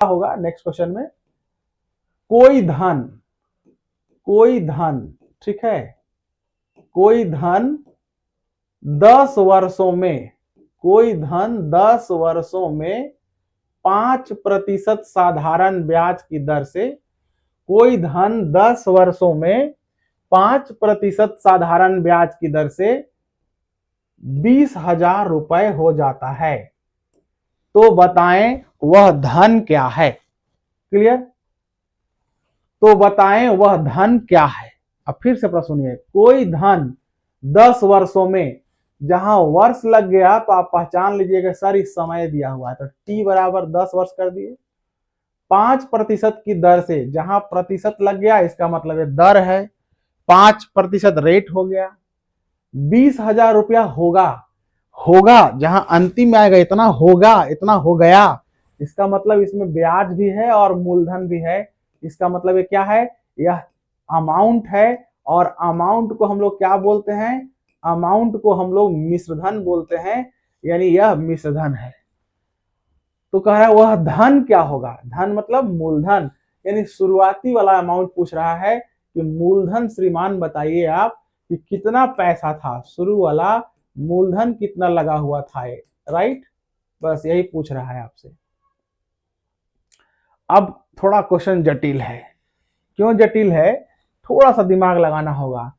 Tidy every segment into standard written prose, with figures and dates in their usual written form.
क्या होगा next question में, कोई धन, ठीक है, कोई धन 10 वर्षों में, कोई धन 10 वर्षों में 5% साधारण ब्याज की दर से, कोई धन 10 वर्षों में 5% साधारण ब्याज की दर से 20,000 रुपए हो जाता है, तो बताएं वह धन क्या है। क्लियर? तो बताएं वह धन क्या है। अब फिर से प्रश्न सुनिए, कोई धन 10 वर्षों में, जहां वर्ष लग गया तो आप पहचान लीजिएगा सर इस समय दिया हुआ है, तो t बराबर 10 वर्ष कर दिए। 5% की दर से, जहां प्रतिशत लग गया इसका मतलब है दर है, 5% रेट हो गया, 20,000 रुपया होगा जहां अंतिम में आएगा इतना होगा, इतना हो गया, इसका मतलब इसमें ब्याज भी है और मूलधन भी है। इसका मतलब ये क्या है, यह अमाउंट है, और अमाउंट को हम लोग क्या बोलते हैं, अमाउंट को हम लोग मिश्रधन बोलते हैं, यानी यह मिश्रधन है। तो कह रहा है वह धन क्या होगा, धन मतलब मूलधन, यानी शुरुआती वाला अमाउंट पूछ रहा है कि मूलधन श्रीमान बताइए आप कि कितना पैसा था, शुरू वाला मूलधन कितना लगा हुआ था ये, राइट, बस यही पूछ रहा है आपसे। अब थोड़ा क्वेश्चन जटिल है। क्यों जटिल है, थोड़ा सा दिमाग लगाना होगा,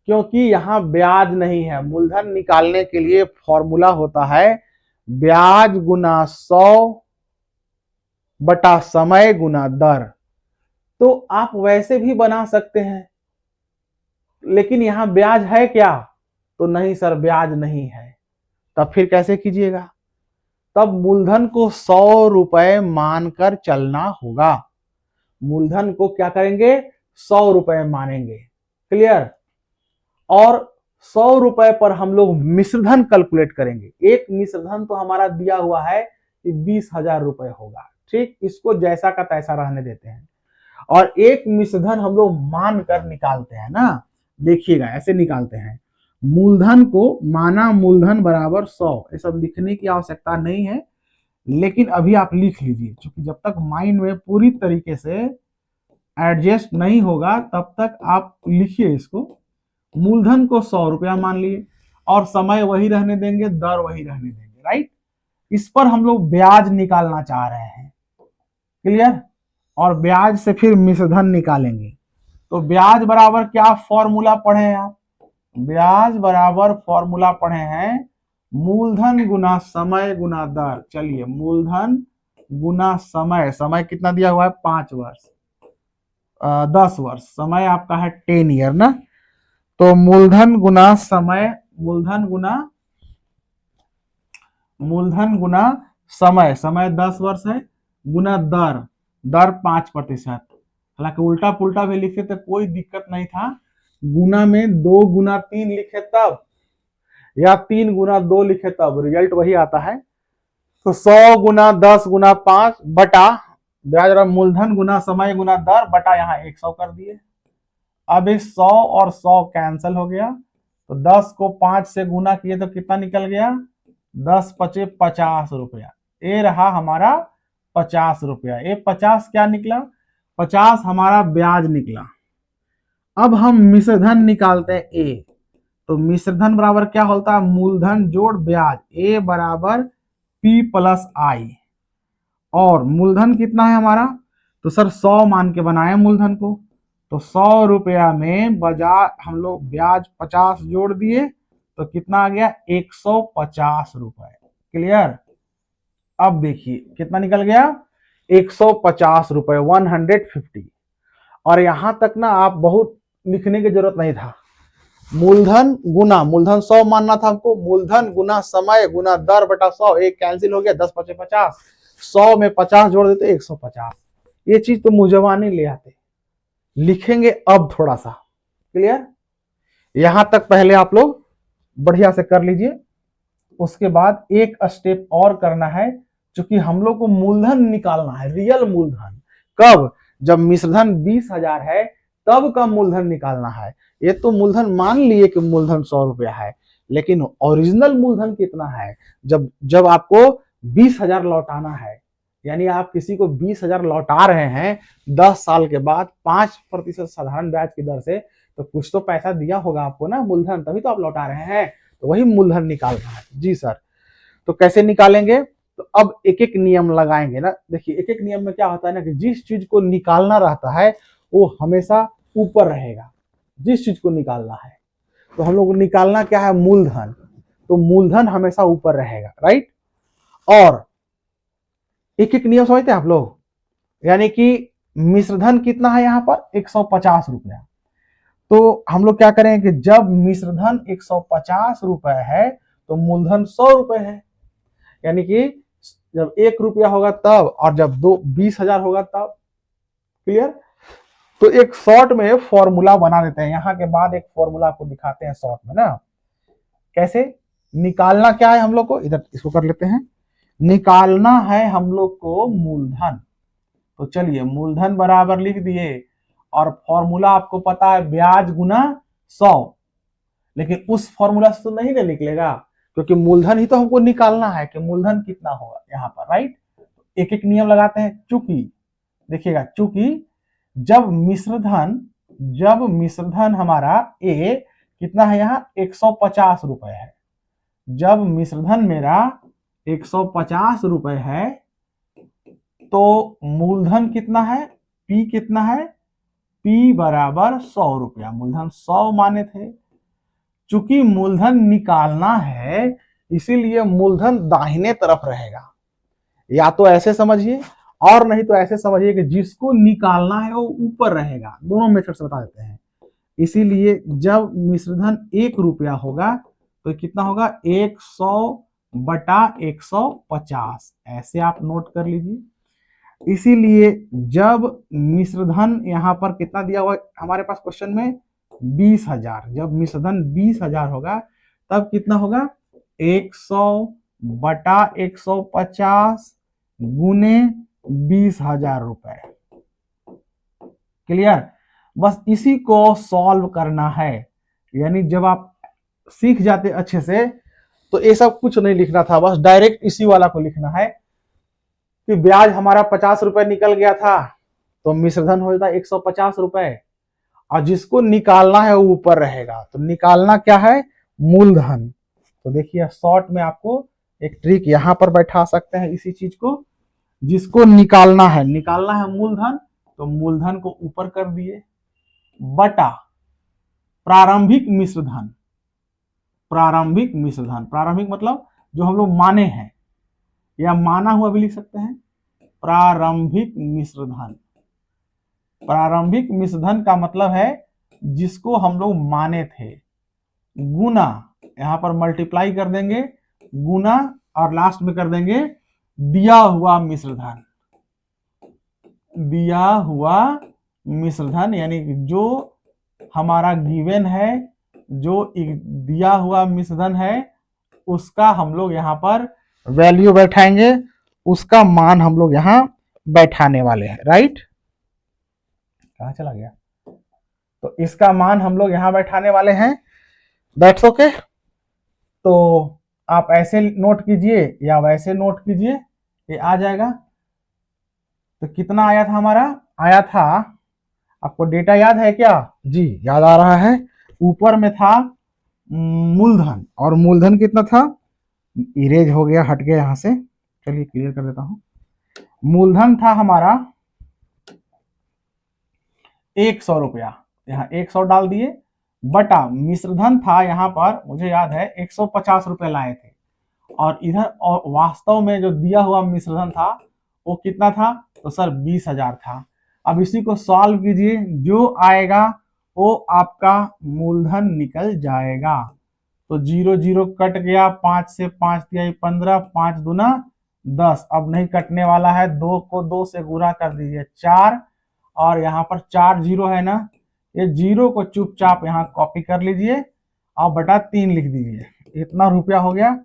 क्योंकि यहां ब्याज नहीं है। मूलधन निकालने के लिए फॉर्मूला होता है ब्याज गुना 100 बटा समय गुना दर। तो आप वैसे भी बना सकते हैं, लेकिन यहां ब्याज है क्या, तो नहीं सर ब्याज नहीं है, तब फिर कैसे कीजिएगा, तब मूलधन को 100 रुपए मानकर चलना होगा। मूलधन को क्या करेंगे, 100 रुपए मानेंगे। क्लियर? और 100 रुपए पर हम लोग मिश्रधन कैलकुलेट करेंगे। एक मिश्रधन तो हमारा दिया हुआ है कि 20,000 रुपए होगा, ठीक, इसको जैसा का तैसा रहने देते हैं। और एक मिश्रधन हम लोग मान कर निकालते हैं ना, देखिएगा ऐसे निकालते हैं, मूलधन को माना मूलधन बराबर 100, ये सब लिखने की आवश्यकता नहीं है, लेकिन अभी आप लिख लीजिए, क्योंकि जब तक माइंड में पूरी तरीके से एडजस्ट नहीं होगा तब तक आप लिखिए इसको। मूलधन को 100 रुपया मान लिए, और समय वही रहने देंगे, दर वही रहने देंगे, राइट। इस पर हम लोग ब्याज निकालना चाह रहे हैं। क्लियर? और ब्याज से फिर मिश्रधन निकालेंगे। तो ब्याज बराबर क्या फॉर्मूला पढ़े हैं आप, ब्याज बराबर फॉर्मूला पढ़े हैं मूलधन गुना समय गुना दर। चलिए, मूलधन गुना समय, समय कितना दिया हुआ है 5 वर्ष, 10 वर्ष, समय आपका है 10 ईयर ना। तो मूलधन गुना समय, मूलधन गुना समय, समय 10 वर्ष है, गुना दर, दर 5%। हालांकि उल्टा पुल्टा भी लिखे तो कोई दिक्कत नहीं था, गुना में 2 गुना 3 लिखे तब, या 3 गुना 2 लिखे तब रिजल्ट वही आता है। तो 100 गुना 10 गुना 5 बटा ब्याज और मूलधन गुना समय गुना दर बटा यहाँ 100 कर दिए। अब इस 100 और 100 कैंसिल हो गया, तो 10 को 5 से गुना किए तो कितना निकल गया, 10 पचे 50 रुपया, ये रहा हमारा 50 रुपया। ये 50 क्या निकला, 50 हमारा ब्याज निकला। अब हम मिश्रधन निकालते हैं ए, तो मिश्रधन बराबर क्या होता है, मूलधन जोड़ ब्याज, ए बराबर पी प्लस आई। और मूलधन कितना है हमारा, तो सर 100 मान के बनाए मूलधन को, तो 100 रुपया में बजाय हम लोग ब्याज 50 जोड़ दिए, तो कितना आ गया 150 रुपए। क्लियर? अब देखिए कितना निकल गया, 150 रुपए, 150। और यहां तक ना आप बहुत लिखने की जरूरत नहीं था, मूलधन गुना, मूलधन 100 मानना था हमको, मूलधन गुना समय गुना दर बटा 100, एक कैंसिल हो गया, 10 पचे 50, 100 में 50 जोड़ देते 150। ये चीज तो मुझवानी ले आते, लिखेंगे अब थोड़ा सा। क्लियर? यहां तक पहले आप लोग बढ़िया से कर लीजिए, उसके बाद एक स्टेप और करना है, क्योंकि हम लोग को मूलधन निकालना है, रियल मूलधन। कब, जब मिश्रधन 20,000 है तब का मूलधन निकालना है। ये तो मूलधन मान लिए कि मूलधन 100 रुपया है, लेकिन ओरिजिनल मूलधन कितना है, जब आपको 20,000 लौटाना है, यानी आप किसी को 20,000 लौटा रहे हैं 10 साल के बाद 5% साधारण ब्याज की दर से, तो कुछ तो पैसा दिया होगा आपको ना मूलधन, तभी तो आप लौटा रहे हैं। तो वही मूलधन निकालना है। जी सर, तो कैसे निकालेंगे? तो अब एक एक नियम लगाएंगे ना। देखिए एक एक नियम में क्या होता है ना कि जिस चीज को निकालना रहता है वो हमेशा ऊपर रहेगा। जिस चीज को निकालना है, तो हम लोग को निकालना क्या है? मूलधन। तो मूलधन हमेशा ऊपर रहेगा, राइट। और एक एक नियम समझते हैं आप लोग। यानी कि मिश्रधन कितना है यहाँ पर? 150 रुपया। तो हम लोग क्या करेंगे कि जब मिश्रधन 150 रुपए है तो मूलधन 100 रुपए है। यानी कि जब 1 रुपया होगा तब, और जब 20,000 होगा तब। क्लियर? तो एक शॉर्ट में फॉर्मूला बना देते हैं। यहाँ के बाद एक फॉर्मूला आपको दिखाते हैं शॉर्ट में ना। कैसे निकालना क्या है हम लोग को? इधर इसको कर लेते हैं। निकालना है हम लोग को मूलधन। तो चलिए मूलधन बराबर लिख दिए, और फॉर्मूला आपको पता है ब्याज गुना 100। लेकिन उस फॉर्मूला से तो नहीं ना निकलेगा, क्योंकि मूलधन ही तो हमको निकालना है कि मूलधन कितना होगा यहाँ पर, राइट। एक एक नियम लगाते हैं। चूंकि देखिएगा, चूंकि जब मिश्रधन हमारा ए कितना है यहाँ? 150 रुपए है। जब मिश्रधन मेरा 150 रुपए है तो मूलधन कितना है? पी कितना है? पी बराबर 100 रुपया। मूलधन 100 माने थे। चूंकि मूलधन निकालना है इसीलिए मूलधन दाहिने तरफ रहेगा। या तो ऐसे समझिए, और नहीं तो ऐसे समझिए कि जिसको निकालना है वो ऊपर रहेगा। दोनों मेथड से बता देते हैं। इसीलिए जब मिश्रधन 1 रुपया होगा तो कितना होगा? 100 बटा 150। ऐसे आप नोट कर लीजिए। इसीलिए जब मिश्रधन यहाँ पर कितना दिया हुआ हमारे पास क्वेश्चन में? 20,000। जब मिश्रधन 20,000 होगा तब कितना होगा? 100 बटा 150 गुने 20,000 रुपए। क्लियर? बस इसी को सॉल्व करना है। यानी जब आप सीख जाते अच्छे से तो ये सब कुछ नहीं लिखना था, बस डायरेक्ट इसी वाला को लिखना है कि ब्याज हमारा 50 रुपए निकल गया था तो मिश्रधन हो जाता 150 रुपए, और जिसको निकालना है वो ऊपर रहेगा। तो निकालना क्या है? मूलधन। तो देखिए शॉर्ट में आपको एक ट्रिक यहां पर बैठा सकते हैं इसी चीज को। जिसको निकालना है मूलधन, तो मूलधन को ऊपर कर दिए बटा प्रारंभिक मिश्रधन। प्रारंभिक मतलब जो हम लोग माने हैं, या माना हुआ भी लिख सकते हैं। प्रारंभिक मिश्रधन का मतलब है जिसको हम लोग माने थे, गुना, यहां पर मल्टीप्लाई कर देंगे, गुना, और लास्ट में कर देंगे दिया हुआ मिश्रधन। यानी जो हमारा गिवन है, जो दिया हुआ मिश्रधन है, उसका हम लोग यहाँ पर वैल्यू बैठाएंगे, उसका मान हम लोग यहाँ बैठाने वाले हैं, राइट। कहाँ चला गया? तो इसका मान हम लोग यहाँ बैठाने वाले हैं। That's okay. तो आप ऐसे नोट कीजिए या वैसे नोट कीजिए, ये आ जाएगा। तो कितना आया था हमारा? आया था, आपको डेटा याद है क्या? जी याद आ रहा है। ऊपर में था मूलधन, और मूलधन कितना था? इरेज हो गया, हट गया यहां से। चलिए क्लियर कर देता हूं। मूलधन था हमारा 100 रुपया, यहाँ 100 डाल दिए, बटा मिश्रधन था यहाँ पर, मुझे याद है 150 रुपए लाए थे, और इधर और वास्तव में जो दिया हुआ मिश्रधन था वो कितना था? तो सर 20,000 था। अब इसी को सॉल्व कीजिए, जो आएगा वो आपका मूलधन निकल जाएगा। तो 0 0 कट गया, 5 से 5 दिया 15, 5 दूना 10। अब नहीं कटने वाला है, 2 को 2 से गुणा कर दीजिए 4, और यहाँ पर 4 जीरो है ना, ये जीरो को चुपचाप यहाँ कॉपी कर लीजिए और बटा 3 लिख दीजिए। इतना रुपया हो गया।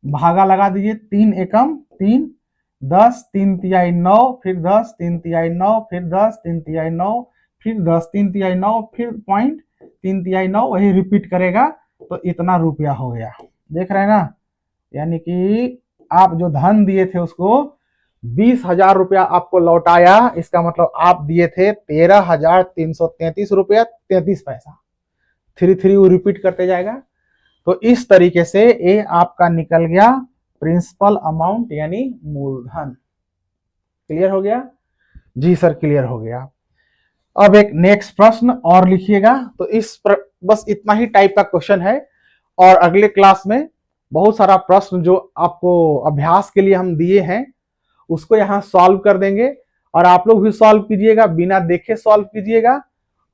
भागा लगा दीजिए, 3 एकम 3, 10 3 तिहाई 9, फिर 10 3 तिहाई 9, फिर 10 3 तिहाई 9, फिर 10 3 तिहाई 9, फिर पॉइंट 3 तिहाई 9, वही रिपीट करेगा। तो इतना रुपया हो गया। देख रहे हैं ना? यानी कि आप जो धन दिए थे उसको 20,000 रुपया आपको लौटाया, इसका मतलब आप दिए थे 13,333 रुपया 33 पैसा। 3 वो रिपीट करते जाएगा। तो इस तरीके से ये आपका निकल गया प्रिंसिपल अमाउंट यानी मूलधन। क्लियर हो गया? जी सर क्लियर हो गया। अब एक नेक्स्ट प्रश्न और लिखिएगा। तो बस इतना ही टाइप का क्वेश्चन है, और अगले क्लास में बहुत सारा प्रश्न जो आपको अभ्यास के लिए हम दिए हैं उसको यहाँ सॉल्व कर देंगे, और आप लोग भी सॉल्व कीजिएगा, बिना देखे सॉल्व कीजिएगा,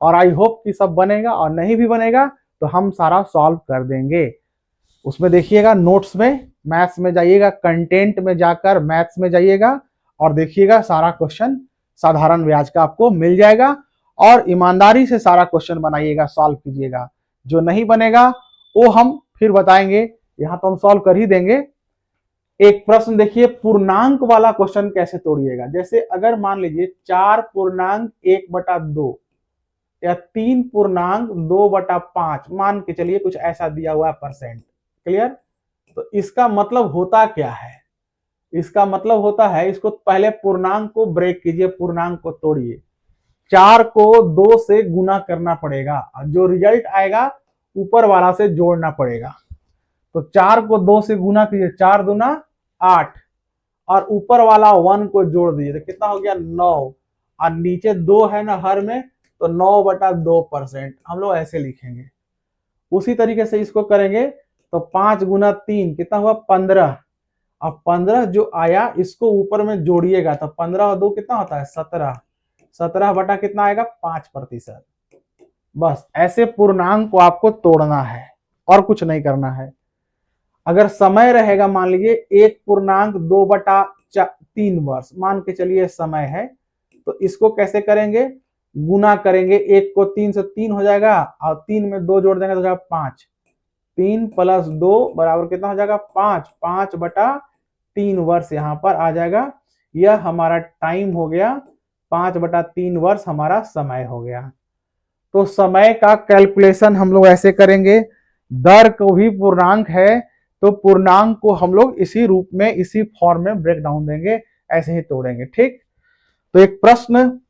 और आई होप कि सब बनेगा, और नहीं भी बनेगा तो हम सारा सॉल्व कर देंगे। उसमें देखिएगा नोट्स में, मैथ्स में जाइएगा, कंटेंट में जाकर मैथ्स में जाइएगा और देखिएगा सारा क्वेश्चन साधारण ब्याज का आपको मिल जाएगा, और ईमानदारी से सारा क्वेश्चन बनाइएगा, सॉल्व कीजिएगा। जो नहीं बनेगा वो हम फिर बताएंगे, यहाँ तो हम सॉल्व कर ही देंगे। एक प्रश्न देखिए, पूर्णांक वाला क्वेश्चन कैसे तोड़िएगा। जैसे अगर मान लीजिए 4.1/2 या 3.2/5 मान के चलिए, कुछ ऐसा दिया हुआ है परसेंट। क्लियर? तो इसका मतलब होता क्या है? इसका मतलब होता है, इसको पहले पूर्णांक को ब्रेक कीजिए, पूर्णांक को तोड़िए। 4 को 2 से गुना करना पड़ेगा, और जो रिजल्ट आएगा ऊपर वाला से जोड़ना पड़ेगा। तो 4 को 2 से गुना कीजिए, 4 दूना 8, और ऊपर वाला 1 को जोड़ दीजिए तो कितना हो गया 9, और नीचे 2 है ना हर में, तो 9/2% हम लोग ऐसे लिखेंगे। उसी तरीके से इसको करेंगे तो 5 गुना 3 कितना हुआ 15, अब 15 जो आया इसको ऊपर में जोड़िएगा तो 15 और 2 कितना होता है 17, 17 बटा कितना आएगा 5%। बस ऐसे पूर्णांक को आपको तोड़ना है और कुछ नहीं करना है। अगर समय रहेगा, मान लीजिए 1.2/3 वर्ष मान के चलिए समय है, तो इसको कैसे करेंगे, गुना करेंगे। 1 को 3 से 3 हो जाएगा, और 3 में 2 जोड़ देंगे तो हो जाएगा 5। 3 + 2 बराबर कितना हो जाएगा 5, 5/3 वर्ष यहाँ पर आ जाएगा। यह हमारा टाइम हो गया, 5/3 वर्ष हमारा समय हो गया। तो समय का कैलकुलेशन हम लोग ऐसे करेंगे, दर को भी पूर्णांक है तो पूर्णांक को हम लोग इसी रूप में, इसी फॉर्म में ब्रेक डाउन देंगे, ऐसे ही तोड़ेंगे। ठीक? तो एक प्रश्न,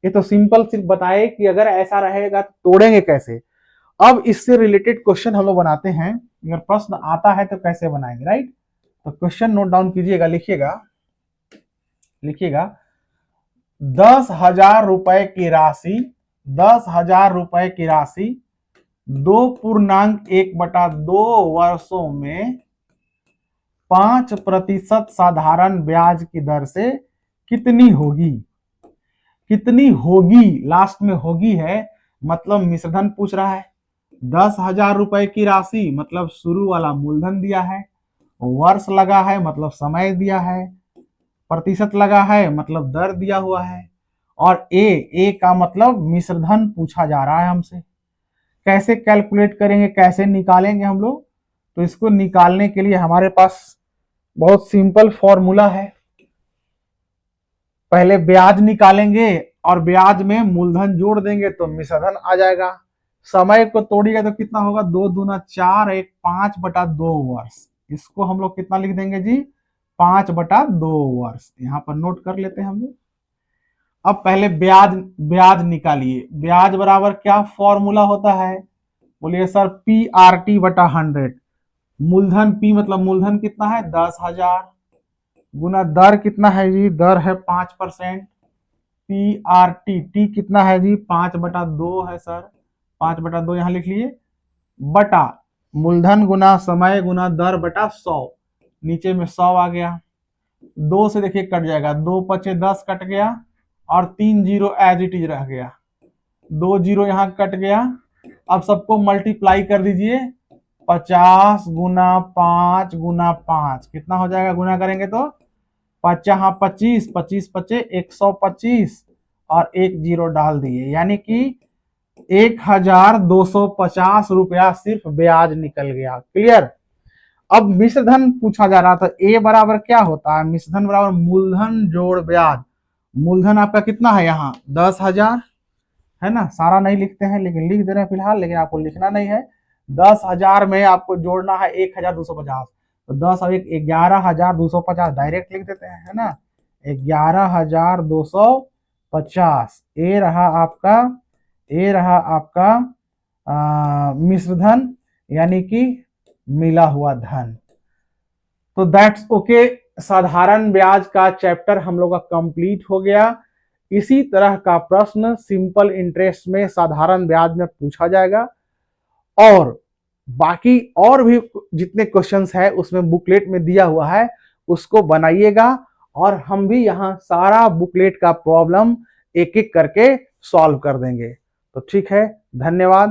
ये तो सिंपल सिर्फ बताए कि अगर ऐसा रहेगा तो तोड़ेंगे कैसे। अब इससे रिलेटेड क्वेश्चन हम लोग बनाते हैं, अगर प्रश्न आता है तो कैसे बनाएंगे, राइट? तो क्वेश्चन नोट डाउन कीजिएगा, लिखिएगा, लिखिएगा 10,000 रुपए की राशि, 10,000 रुपए की राशि 2.1/2 वर्षों में 5% साधारण ब्याज की दर से कितनी होगी। कितनी होगी, लास्ट में होगी है, मतलब मिश्रधन पूछ रहा है। 10,000 रुपए की राशि मतलब शुरू वाला मूलधन दिया है, वर्ष लगा है मतलब समय दिया है, प्रतिशत लगा है मतलब दर दिया हुआ है, और ए का मतलब मिश्रधन पूछा जा रहा है हमसे। कैसे कैलकुलेट करेंगे, कैसे निकालेंगे हम लोग? तो इसको निकालने के लिए हमारे पास बहुत सिंपल फॉर्मूला है। पहले ब्याज निकालेंगे और ब्याज में मूलधन जोड़ देंगे तो मिश्रधन आ जाएगा। समय को तोड़िएगा तो कितना होगा, 2 दूना 4, 1 5/2 वर्ष। इसको हम लोग कितना लिख देंगे जी, 5/2 वर्ष। यहाँ पर नोट कर लेते हैं हम लोग। अब पहले ब्याज, ब्याज निकालिए। ब्याज बराबर क्या फॉर्मूला होता है, बोलिए सर PRT/100। मूलधन P मतलब मूलधन कितना है 10,000, गुना दर कितना है जी, दर है 5%, PRT T कितना है जी 5/2 है सर, 5/2 यहाँ लिख लिए, बटा मूलधन गुना समय गुना दर बटा 100, नीचे में 100 आ गया। 2 से देखिए कट जाएगा, 2 × 10 कट गया, और 3 जीरो एज इट इज रह गया, 2 जीरो यहाँ कट गया। अब सबको मल्टीप्लाई कर दीजिए, 50 × 5 × 5 कितना हो जाएगा, गुना करेंगे तो 50 25, 25 पचे 125, और 1 जीरो डाल दिए, यानी कि 1,250 रुपया सिर्फ ब्याज निकल गया। क्लियर? अब मिश्रधन पूछा जा रहा था, ए बराबर क्या होता है, मिश्रधन बराबर मूलधन जोड़ ब्याज। मूलधन आपका कितना है यहाँ 10,000 है ना, सारा नहीं लिखते हैं लेकिन लिख दे रहे हैं फिलहाल, लेकिन आपको लिखना नहीं है। 10,000 में आपको जोड़ना है 1,250, तो 10 और 1 11,250 डायरेक्ट लिख देते हैं, है ना। 11,250। ये रहा आपका मिश्र धन यानी कि मिला हुआ धन। तो दैट्स ओके। साधारण ब्याज का चैप्टर हम लोग का कंप्लीट हो गया। इसी तरह का प्रश्न सिंपल इंटरेस्ट में साधारण ब्याज में पूछा जाएगा, और बाकी और भी जितने क्वेश्चंस है उसमें बुकलेट में दिया हुआ है, उसको बनाइएगा और हम भी यहाँ सारा बुकलेट का प्रॉब्लम एक एक करके सॉल्व कर देंगे। तो ठीक है, धन्यवाद।